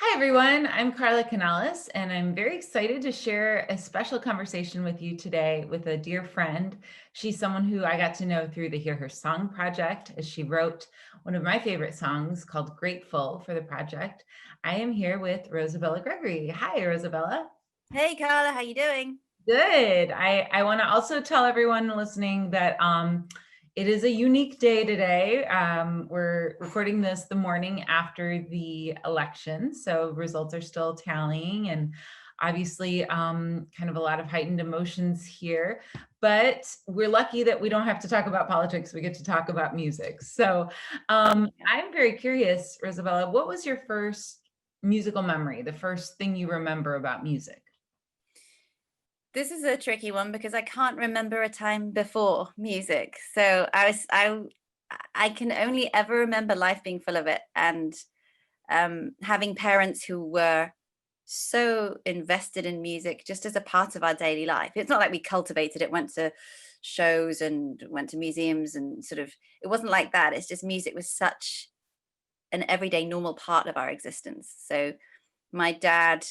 Hi, everyone. I'm Carla Canales, and I'm very excited to share a special conversation with you today with a dear friend. She's someone who I got to know through the Hear Her Song project, as she wrote one of my favorite songs called Grateful for the project. I am here with Rosabella Gregory. Hi, Rosabella. Hey Carla, how you doing? Good. I want to also tell everyone listening that it is a unique day today. We're recording this the morning after the election, so results are still tallying, and obviously kind of a lot of heightened emotions here. But we're lucky that we don't have to talk about politics. We get to talk about music. So I'm very curious, Rosabella, what was your first musical memory, the first thing you remember about music? This is a tricky one because I can't remember a time before music. So I can only ever remember life being full of it and having parents who were so invested in music just as a part of our daily life. It's not like we cultivated it, went to shows and went to museums and sort of it wasn't like that. It's just music was such an everyday normal part of our existence. So my dad,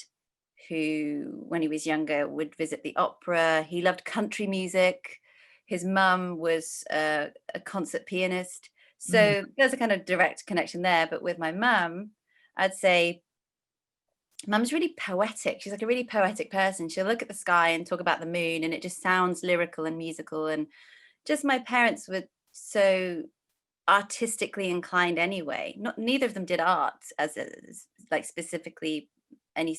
who when he was younger would visit the opera, he loved country music. His mum was a concert pianist. Mm, So there's a kind of direct connection there. But with my mum, I'd say mum's really poetic. She's like a really poetic person. She'll look at the sky and talk about the moon, and it just sounds lyrical and musical. And just my parents were so artistically inclined anyway. Not neither of them did art like specifically any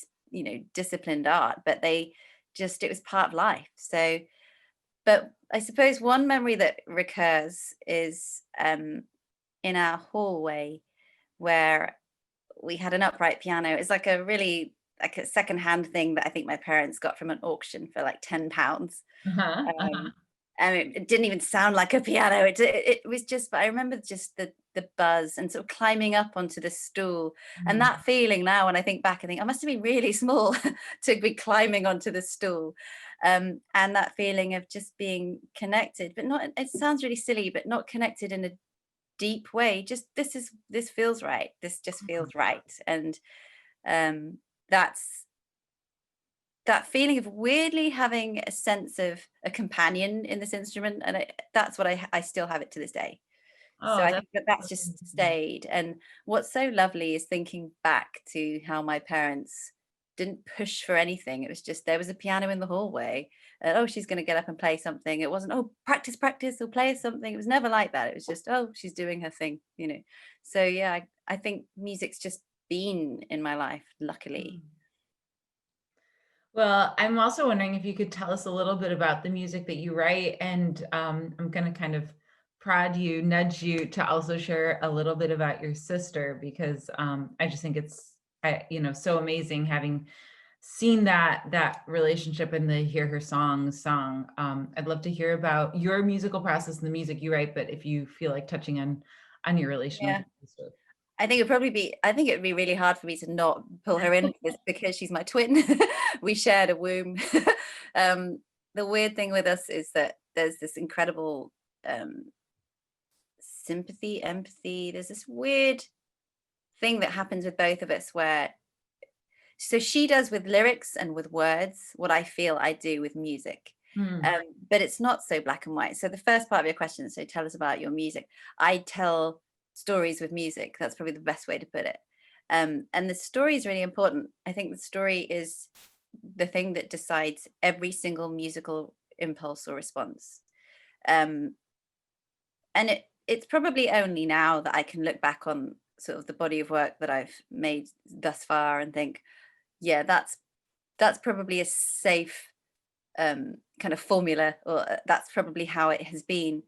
disciplined art, but they just it was part of life. So, but I suppose one memory that recurs is in our hallway where we had an upright piano. It's like a really like a secondhand thing that I think my parents got from an auction for like £10. uh-huh, uh-huh. Um, and it didn't even sound like a piano. It was just, but I remember just the buzz and sort of climbing up onto the stool and Mm. that feeling. Now, when I think back, I think I must have been really small to be climbing onto the stool, and that feeling of just being connected, but not. It sounds really silly, but not connected in a deep way. Just this feels right. This just feels right, and um, that's that feeling of weirdly having a sense of a companion in this instrument, and that's what I still have it to this day. So Oh, I that's think that that's that's just amazing. stayed. And what's so lovely is thinking back to how my parents didn't push for anything. It was just there was a piano in the hallway. And, oh, she's going to get up and play something. It wasn't, oh, practice, practice, or play us something. It was never like that. It was just, oh, she's doing her thing. So yeah, I think music's just been in my life, luckily. Mm. Well, I'm also wondering if you could tell us a little bit about the music that you write, and I'm going to kind of prod you, nudge you to also share a little bit about your sister because I just think it's so amazing having seen that relationship in the Hear Her song. I'd love to hear about your musical process and the music you write, but if you feel like touching on your relation with Yeah. your sister. I think it'd be really hard for me to not pull her into this because she's my twin. We shared a womb. um, the weird thing with us is that there's this incredible um, sympathy, empathy. There's this weird thing that happens with both of us where, so she does with lyrics and with words what I feel I do with music. Mm, Um, but it's not so black and white. So the first part of your question, so tell us about your music. I tell stories with music. That's probably the best way to put it. And the story is really important. I think the story is the thing that decides every single musical impulse or response. Um, and it's probably only now that I can look back on sort of the body of work that I've made thus far and think, yeah, that's probably a safe kind of formula, or that's probably how it has been.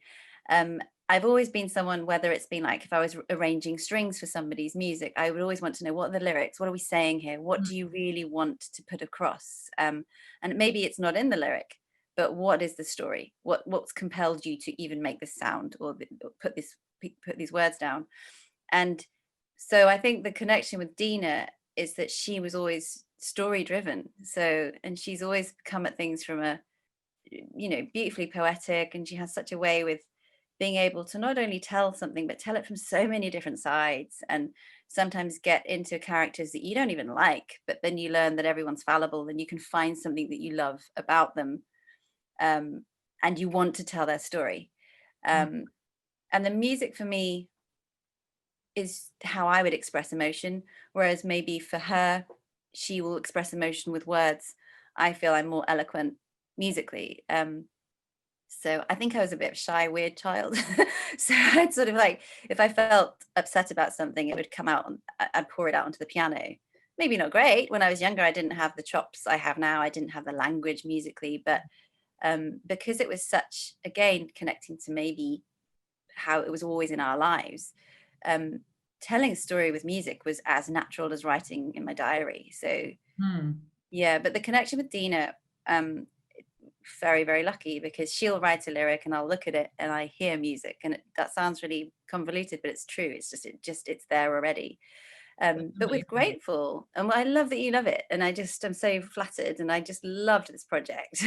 Um, I've always been someone, whether it's been like if I was arranging strings for somebody's music, I would always want to know what are the lyrics, what are we saying here, what do you really want to put across? And maybe it's not in the lyric, but what is the story? What's compelled you to even make this sound or put these words down? And so I think the connection with Dina is that she was always story driven. So, and she's always come at things from a, beautifully poetic. And she has such a way with being able to not only tell something, but tell it from so many different sides. And sometimes get into characters that you don't even like, but then you learn that everyone's fallible and you can find something that you love about them, and you want to tell their story. And the music for me is how I would express emotion, whereas maybe for her, she will express emotion with words. I feel I'm more eloquent musically. So I think I was a bit of a shy, weird child. So I'd sort of like, if I felt upset about something, it would come out and I'd pour it out onto the piano. Maybe not great. When I was younger, I didn't have the chops I have now. I didn't have the language musically, but because it was such, again, connecting to maybe how it was always in our lives, telling a story with music was as natural as writing in my diary. So yeah, but the connection with Dina, very, very lucky, because she'll write a lyric and I'll look at it and I hear music, and that sounds really convoluted, but it's true. It's just it's there already. But with Grateful, and I love that you love it, and I'm so flattered, and I just loved this project.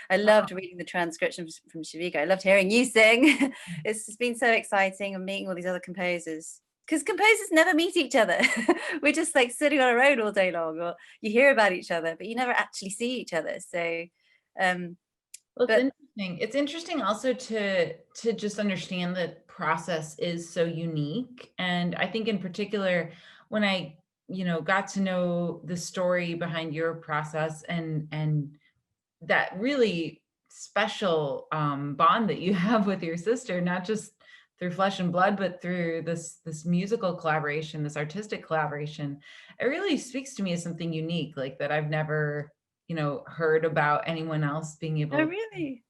I loved reading the transcription from Shavika. I loved hearing you sing. It's just been so exciting, and meeting all these other composers, because composers never meet each other. We're just like sitting on our own all day long, or you hear about each other, but you never actually see each other. So well, it's interesting. It's interesting also to just understand that process is so unique. And I think in particular, when I, got to know the story behind your process and that really special bond that you have with your sister, not just through flesh and blood, but through this musical collaboration, this artistic collaboration, it really speaks to me as something unique, like that I've never, heard about anyone else being able. Oh, really?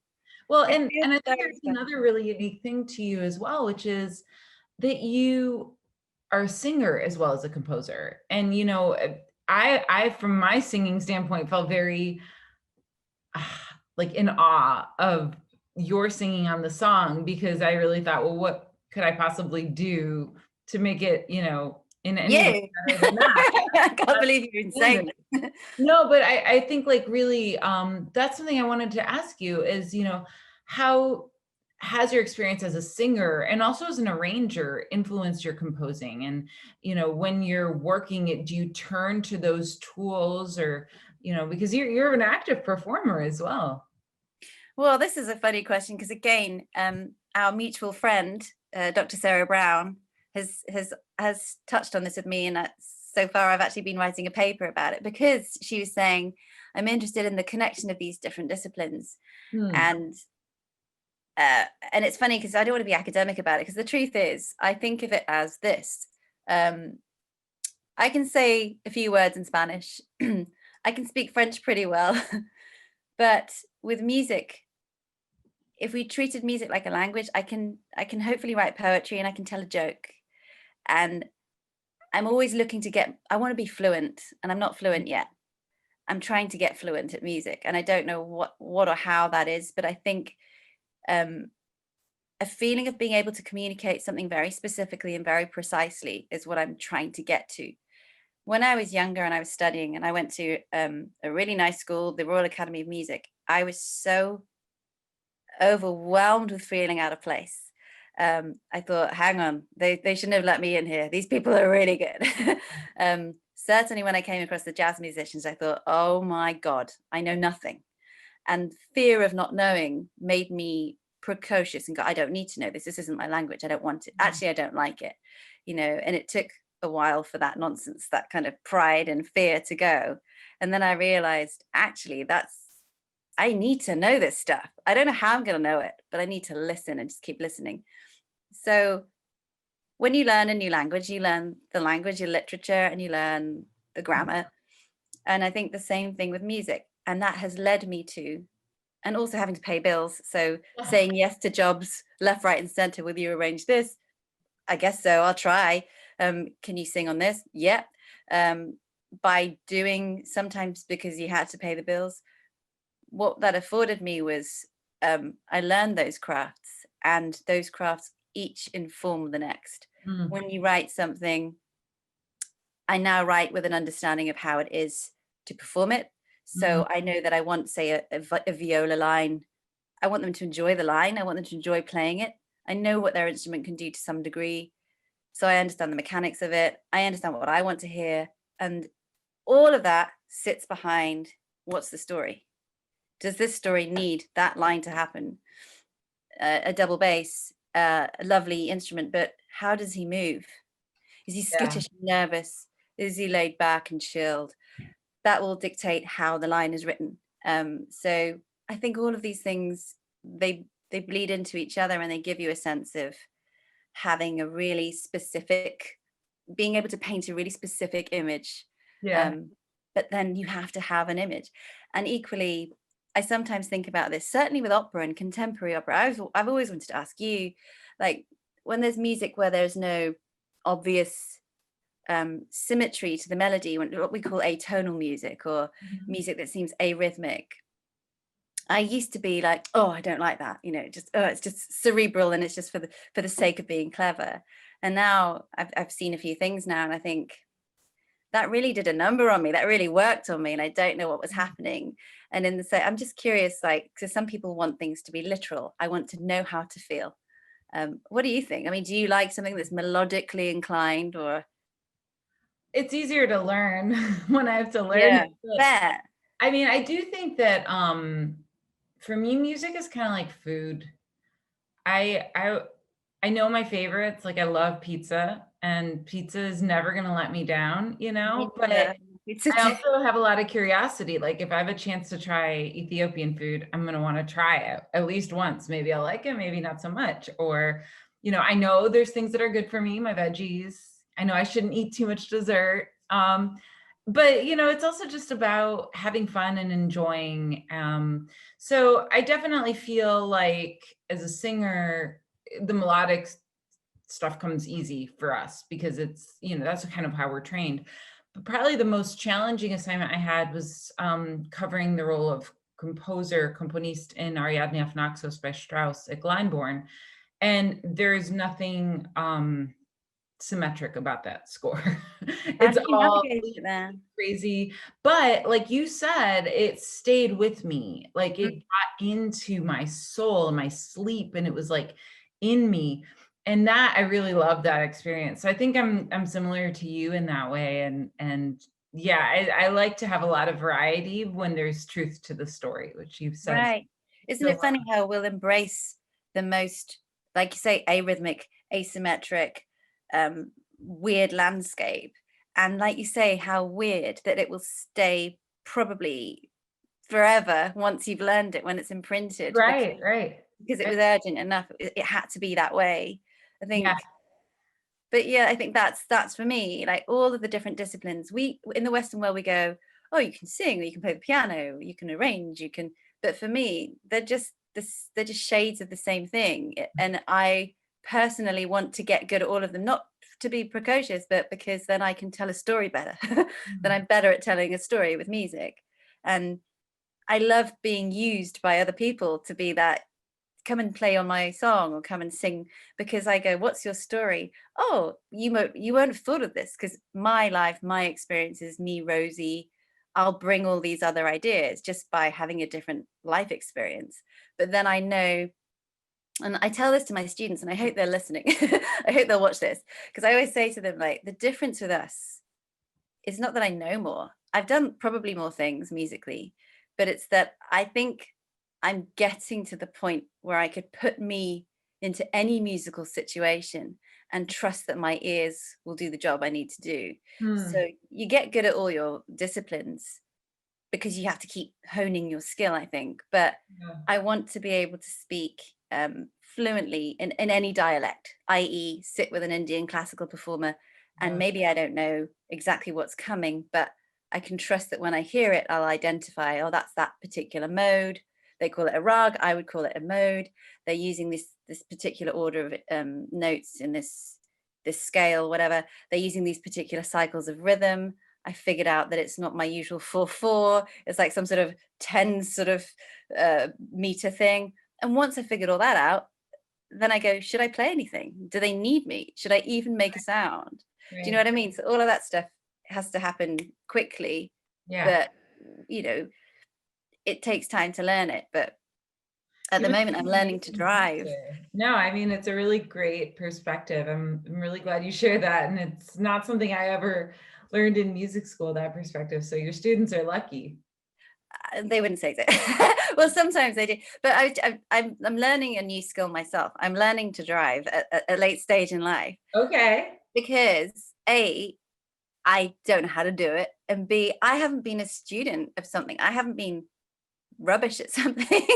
Well, and I think there's another really unique thing to you as well, which is that you are a singer as well as a composer. And, I, from my singing standpoint, felt very like in awe of your singing on the song, because I really thought, well, what could I possibly do to make it, in any way better than that? I can't believe you're insane. No, but I think like really, that's something I wanted to ask you is, how has your experience as a singer and also as an arranger influenced your composing? And, when you're working it, do you turn to those tools, or, because you're an active performer as well? Well, this is a funny question, because again, our mutual friend, Dr. Sarah Brown, has touched on this with me, and so far I've actually been writing a paper about it, because she was saying I'm interested in the connection of these different disciplines. And it's funny because I don't want to be academic about it, because the truth is I think of it as this. I can say a few words in Spanish. I can speak French pretty well. But with music, if we treated music like a language, I can hopefully write poetry and I can tell a joke. And I'm always looking to I want to be fluent, and I'm not fluent yet. I'm trying to get fluent at music, and I don't know what or how that is, but I think a feeling of being able to communicate something very specifically and very precisely is what I'm trying to get to. When I was younger and I was studying, and I went to a really nice school, the Royal Academy of Music, I was so overwhelmed with feeling out of place. I thought, hang on, they shouldn't have let me in here. These people are really good. Certainly when I came across the jazz musicians, I thought, oh my God, I know nothing. And fear of not knowing made me precocious and go, I don't need to know this. This isn't my language. I don't want it. Actually, I don't like it. And it took a while for that nonsense, that kind of pride and fear to go. And then I realized, actually, I need to know this stuff. I don't know how I'm going to know it, but I need to listen and just keep listening. So when you learn a new language, you learn the language, your literature, and you learn the grammar. And I think the same thing with music. And that has led me to, and also having to pay bills. So saying yes to jobs left, right, and center. Will you arrange this? I guess so. I'll try. Can you sing on this? Yeah. By doing, sometimes because you had to pay the bills, what that afforded me was I learned those crafts, and those crafts each inform the next. When you write something, I now write with an understanding of how it is to perform it. So I know that I want, say, a viola line. I want them to enjoy the line. I want them to enjoy playing it. I know what their instrument can do to some degree. So I understand the mechanics of it. I understand what I want to hear. And all of that sits behind, what's the story? Does this story need that line to happen? A double bass, a lovely instrument, but how does he move? Is he Yeah. skittish and nervous? Is he laid back and chilled? That will dictate how the line is written. So I think all of these things, they bleed into each other, and they give you a sense of having a really specific, being able to paint a really specific image. Yeah. Um, but then you have to have an image. And equally, I sometimes think about this, certainly with opera and contemporary opera. I've always wanted to ask you, like, when there's music where there's no obvious symmetry to the melody, what we call atonal music, or Mhm. music that seems arrhythmic. I used to be like, oh, I don't like that, just it's just cerebral, and it's just for the sake of being clever. And now I've seen a few things now, and I think that really did a number on me. That really worked on me, and I don't know what was happening. And in the same, I'm just curious, like, because some people want things to be literal. I want to know how to feel. What do you think? I mean, do you like something that's melodically inclined, or? It's easier to learn when I have to learn Yeah, it. But fair. I mean, I do think that for me, music is kind of like food. I I I know my favorites. Like I love pizza, and pizza is never gonna let me down, Me but too. It's a I also have a lot of curiosity. Like if I have a chance to try Ethiopian food, I'm gonna want to try it at least once. Maybe I'll like it, maybe not so much. Or, I know there's things that are good for me, my veggies. I know I shouldn't eat too much dessert. But it's also just about having fun and enjoying. So I definitely feel like as a singer, the melodic stuff comes easy for us because it's, that's kind of how we're trained. But probably the most challenging assignment I had was covering the role of composer, componist in Ariadne auf Naxos by Strauss at Glyndebourne. And there's nothing symmetric about that score. How It's did you all navigate it there? crazy. But like you said, it stayed with me. Like it got into my soul and my sleep, and it was like in me. And that I really love that experience. So I think I'm similar to you in that way. And yeah, I like to have a lot of variety when there's truth to the story, which you've said Right. Isn't so it well. funny how we'll embrace the most, like you say, arrhythmic, asymmetric, weird landscape. And like you say, how weird that it will stay probably forever once you've learned it, when it's imprinted, Right, right. because it was urgent enough. It had to be that way. I Yeah. think. But yeah, I think that's for me, like all of the different disciplines. We in the Western world, we go, oh, you can sing, or you can play the piano, you can arrange, you can. But for me, they're just shades of the same thing. And I personally want to get good at all of them, not to be precocious, but because then I can tell a story better. Then I'm better at telling a story with music. And I love being used by other people to be that, come and play on my song or come and sing, because I go, what's your story? Oh, you won't have thought of this, because my life, my experience is me, Rosie. I'll bring all these other ideas just by having a different life experience. But then I know, and I tell this to my students, and I hope they're listening. I hope they'll watch this, because I always say to them, like, the difference with us is not that I know more. I've done probably more things musically, but it's that I think I'm getting to the point where I could put me into any musical situation and trust that my ears will do the job I need to do. Hmm. So you get good at all your disciplines because you have to keep honing your skill, I think. But Yeah. I want to be able to speak fluently in any dialect, i.e., sit with an Indian classical performer, and Yeah. maybe I don't know exactly what's coming, but I can trust that when I hear it, I'll identify, oh, that's that particular mode. They call it a rag, I would call it a mode. They're using this particular order of notes in this scale, whatever. They're using these particular cycles of rhythm. I figured out that it's not my usual 4/4. It's like some sort of 10 sort of meter thing. And once I figured all that out, then I go, should I play anything? Do they need me? Should I even make a sound? Do you know Right. what I mean? So all of that stuff has to happen quickly, Yeah. but you know, it takes time to learn it. But At the It was moment, I'm an learning to amazing drive. answer. No, I mean, it's a really great perspective. I'm really glad you share that. And it's not something I ever learned in music school, that perspective. So your students are lucky. They wouldn't say so. Well, sometimes they do, but I'm learning a new skill myself. I'm learning to drive at a late stage in life Okay. because A, I don't know how to do it, and B, I haven't been a student of something. I haven't been rubbish at something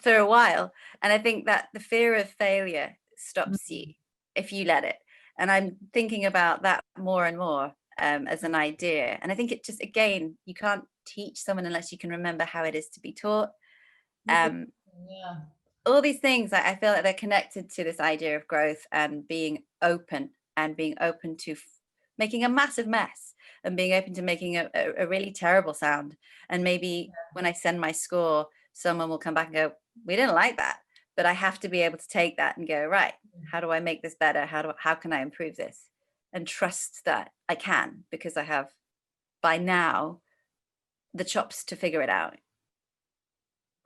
for a while, and I think that the fear of failure stops you Mhm. if you let it. And I'm thinking about that more and more as an idea. And I think it just, again, you can't teach someone unless you can remember how it is to be taught. That's Um, interesting, yeah. all these things, I feel like they're connected to this idea of growth and being open, and being open to making a massive mess, and being open to making a really terrible sound. And maybe when I send my score, someone will come back and go, we didn't like that. But I have to be able to take that and go, right, how do I make this better? How can I improve this? And trust that I can, because I have by now the chops to figure it out.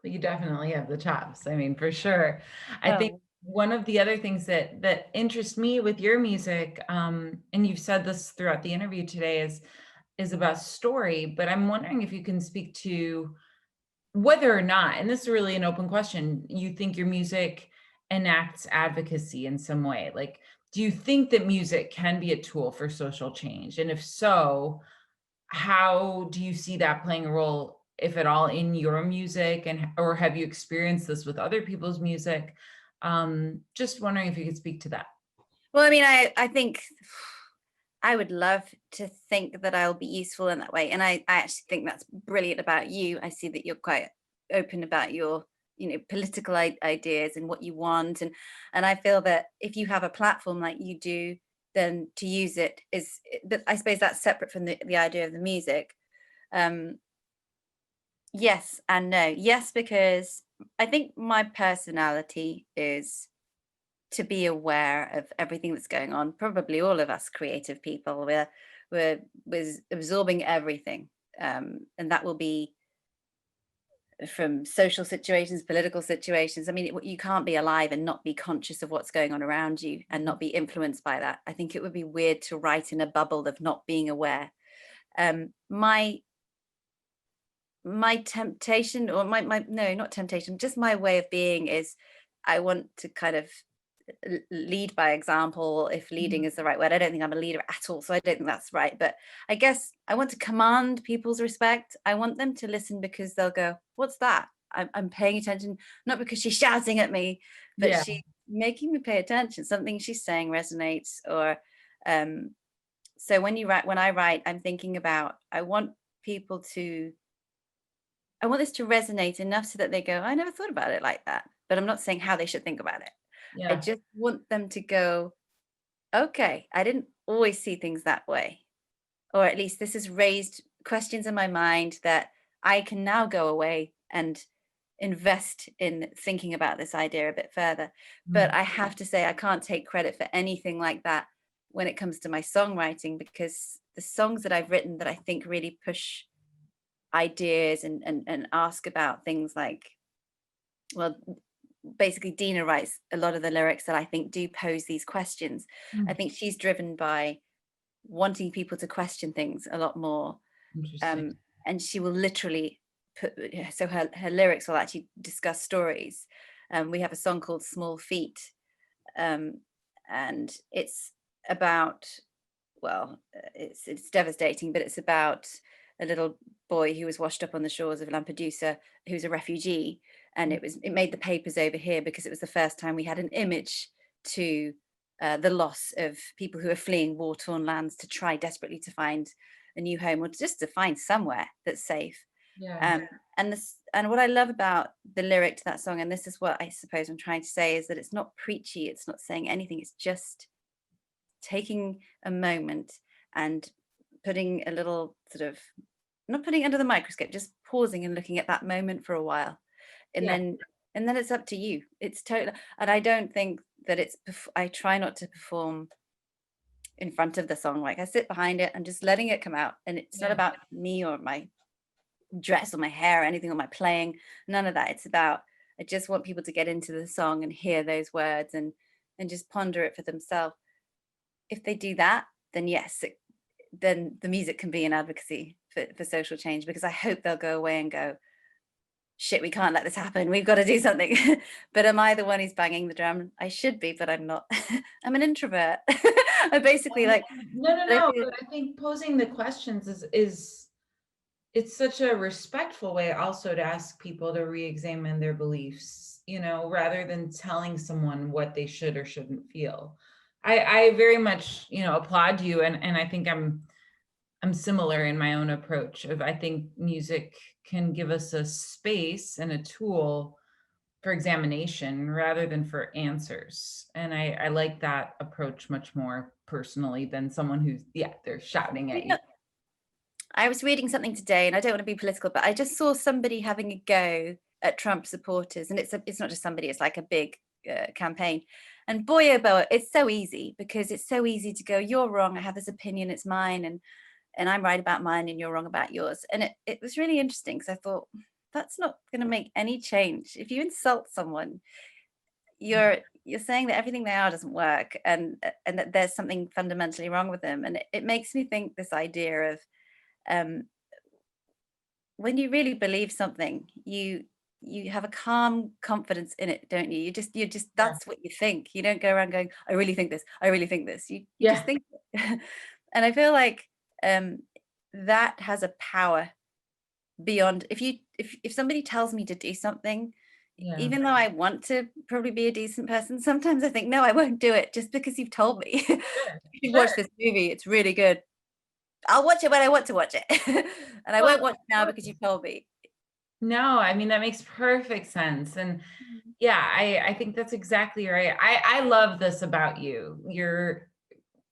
You definitely have the chops. I mean, for sure. I think Oh, one of the other things that interest me with your music, and you've said this throughout the interview today, is about story. But I'm wondering if you can speak to whether or not, and this is really an open question, you think your music enacts advocacy in some way. Like, do you think that music can be a tool for social change? And if so, how do you see that playing a role, if at all, in your music, and or have you experienced this with other people's music? Just wondering if you could speak to that. well, I mean, I think I would love to think that I'll be useful in that way. And I actually think that's brilliant about you. I see that you're quite open about your, political ideas and what you want. And I feel that if you have a platform like you do, then to use it is, but I suppose that's separate from the idea of the music. Um, yes and no. Yes, because I think my personality is to be aware of everything that's going on. Probably all of us creative people, we're absorbing everything, and that will be from social situations, political situations. I mean, you can't be alive and not be conscious of what's going on around you and not be influenced by that. I think it would be weird to write in a bubble of not being aware. My temptation, or my no, not temptation, just my way of being is, I want to kind of lead by example, if leading Mhm. is the right word. I don't think I'm a leader at all, so I don't think that's right. But I guess I want to command people's respect. I want them to listen because they'll go, what's that? I'm paying attention, not because she's shouting at me, but Yeah, she's making me pay attention. Something she's saying resonates. Or um so when I write, I'm thinking about, people to I want this to resonate enough so that they go, I never thought about it like that. But I'm not saying how they should think about it. I yeah, just want them to go, okay, I didn't always see things that way. Or at least this has raised questions in my mind that I can now go away and invest in thinking about this idea a bit further. But mm, I have to say, I can't take credit for anything like that when it comes to my songwriting, because the songs that I've written that I think really push ideas and ask about things like, well, basically Dina writes a lot of the lyrics that I think do pose these questions. I mm, think she's driven by wanting people to question things a lot more. interesting. um, and she will literally put, so her lyrics will actually discuss stories. We have a song called Small Feet, um, and it's about, well, it's devastating, but it's about a little boy who was washed up on the shores of Lampedusa, who's a refugee, and it made the papers over here because it was the first time we had an image to the loss of people who are fleeing war-torn lands to try desperately to find a new home, or just to find somewhere that's safe. Yeah, Um, and what I love about the lyric to that song, and this is what I suppose I'm trying to say, is that it's not preachy, it's not saying anything, it's just taking a moment and putting a little sort of, not putting it under the microscope, just pausing and looking at that moment for a while. And yeah, then it's up to you. It's total. And I don't think that I try not to perform in front of the song. Like, I sit behind it and just letting it come out. And it's not yeah. about me or my dress or my hair or anything, or my playing, none of that. It's about I just want people to get into the song and hear those words and just ponder it for themselves. If they do that, then yes, then the music can be an advocacy for social change, because I hope they'll go away and go, shit, we can't let this happen. We've got to do something. But am I the one who's banging the drum? I should be, but I'm not. I'm an introvert. I basically like. No, but I think posing the questions is it's such a respectful way also to ask people to re-examine their beliefs, you know, rather than telling someone what they should or shouldn't feel. I very much, you know, applaud you, and I think I'm similar in my own approach of, I think music can give us a space and a tool for examination rather than for answers. And I like that approach much more personally than someone who's, yeah, they're shouting at you. I was reading something today, and I don't want to be political, but I just saw somebody having a go at Trump supporters, and it's not just somebody; it's like a big campaign. And boy, oh boy, it's so easy, because it's so easy to go, "You're wrong. I have this opinion. It's mine, and I'm right about mine, and you're wrong about yours." And it was really interesting, because I thought, that's not going to make any change. If you insult someone, you're saying that everything they are doesn't work, and that there's something fundamentally wrong with them. And it makes me think this idea of, um, when you really believe something, you have a calm confidence in it, don't you? You just Yeah. that's what you think. You don't go around going, I really think this, I really think this. You just Yeah. think it. And I feel like, um, that has a power beyond, if somebody tells me to do something, Yeah. even though I want to probably be a decent person, sometimes I think, no, I won't do it just because you've told me. Sure. You should Sure. watch this movie, it's really good. I'll watch it when I want to watch it. And I Well, won't watch it now because you've told me. no, I mean, that makes perfect sense. And yeah, I think that's exactly right. I love this about you.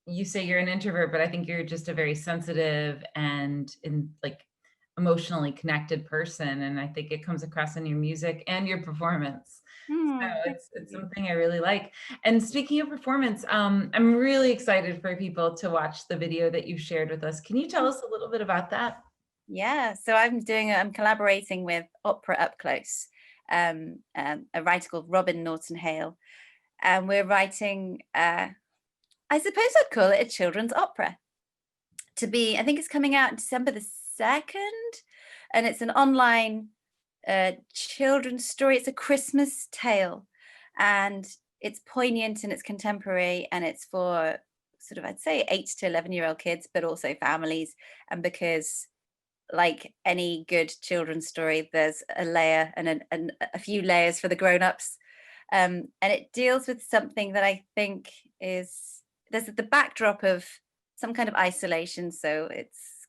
You say you're an introvert, but I think you're just a very sensitive and like emotionally connected person. And I think it comes across in your music and your performance. So Thank it's you. something I really like. And speaking of performance, I'm really excited for people to watch the video that you shared with us. Can you tell us a little bit about that? Yeah, so I'm collaborating with Opera Up Close, a writer called Robin Norton Hale, and we're writing, I suppose I'd call it a children's opera. I think it's coming out December the 2nd, and it's an online children's story. It's a Christmas tale, and it's poignant and it's contemporary, and it's for sort of, I'd say, 8 to 11-year-old kids, but also families. And because, like any good children's story, there's a layer and a few layers for the grown-ups. And it deals with something that I think there's the backdrop of some kind of isolation. So it's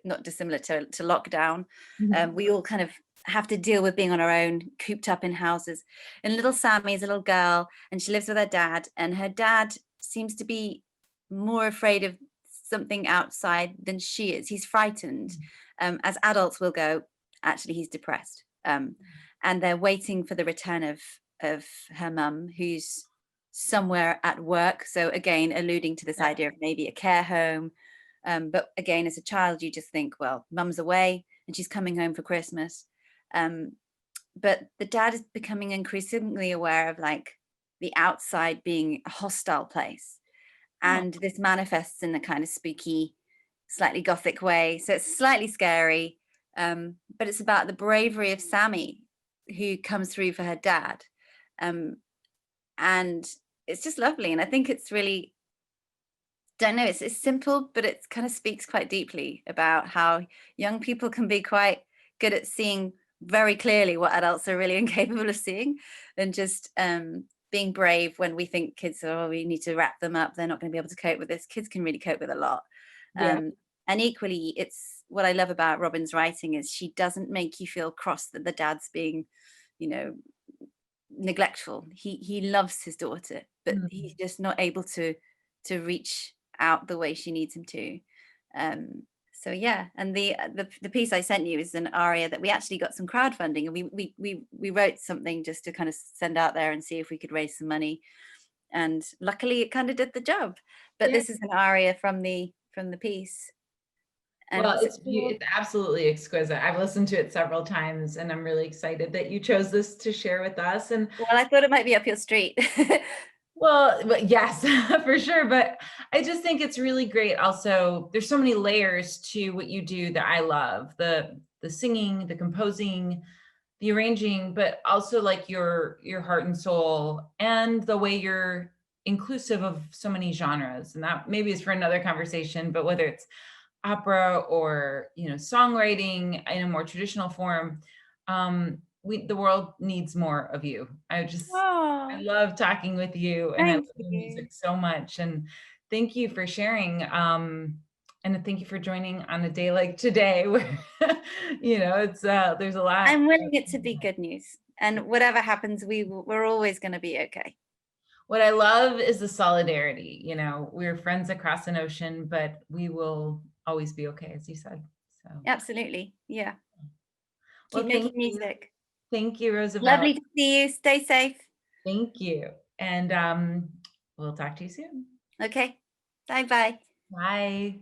not dissimilar to lockdown. Mhm. We all kind of have to deal with being on our own, cooped up in houses. And little Sammy is a little girl, and she lives with her dad, and her dad seems to be more afraid of something outside than she is. He's frightened. As adults will go, actually, he's depressed. And they're waiting for the return of her mum, who's somewhere at work. So again, alluding to this Yeah. idea of maybe a care home. But again, as a child, you just think, well, mum's away and she's coming home for Christmas. But the dad is becoming increasingly aware of, like, the outside being a hostile place. Oh, And this manifests in a kind of spooky, slightly gothic way. So it's slightly scary, but it's about the bravery of Sammy, who comes through for her dad. Um, and it's just lovely. And I think it's really, don't know, it's simple, but it kind of speaks quite deeply about how young people can be quite good at seeing very clearly what adults are really incapable of seeing, and just being brave when we think kids are, oh, we need to wrap them up, they're not going to be able to cope with this. Kids can really cope with a lot. yeah. And equally, it's what I love about Robin's writing is she doesn't make you feel cross that the dad's being, you know, neglectful. He loves his daughter, but he's Mhm. just not able to reach out the way she needs him to. So yeah, and the piece I sent you is an aria that we actually got some crowdfunding, and we wrote something just to kind of send out there and see if we could raise some money, and luckily it kind of did the job. But Yeah. this is an aria from the piece, And Well, what's it called? it's absolutely exquisite. I've listened to it several times, and I'm really excited that you chose this to share with us. And Well, I thought it might be up your street. well, yes, for sure. But I just think it's really great. Also, there's so many layers to what you do that I love. The singing, the composing, the arranging, but also like your heart and soul, and the way you're inclusive of so many genres. And that maybe is for another conversation, but whether it's opera or, songwriting in a more traditional form, the world needs more of you. I Oh, love talking with you, and I love thank your you. music so much. And thank you for sharing. And thank you for joining on a day like today where, it's there's a lot. I'm willing it to be good news. And whatever happens, we're always going to be okay. What I love is the solidarity. We're friends across an ocean, but we will always be okay, as you said. So, Absolutely. Yeah. Keep well, making thank you. music. Thank you, Rosabella. Lovely to see you. Stay safe. Thank you. And we'll talk to you soon. Okay. Bye bye. Bye.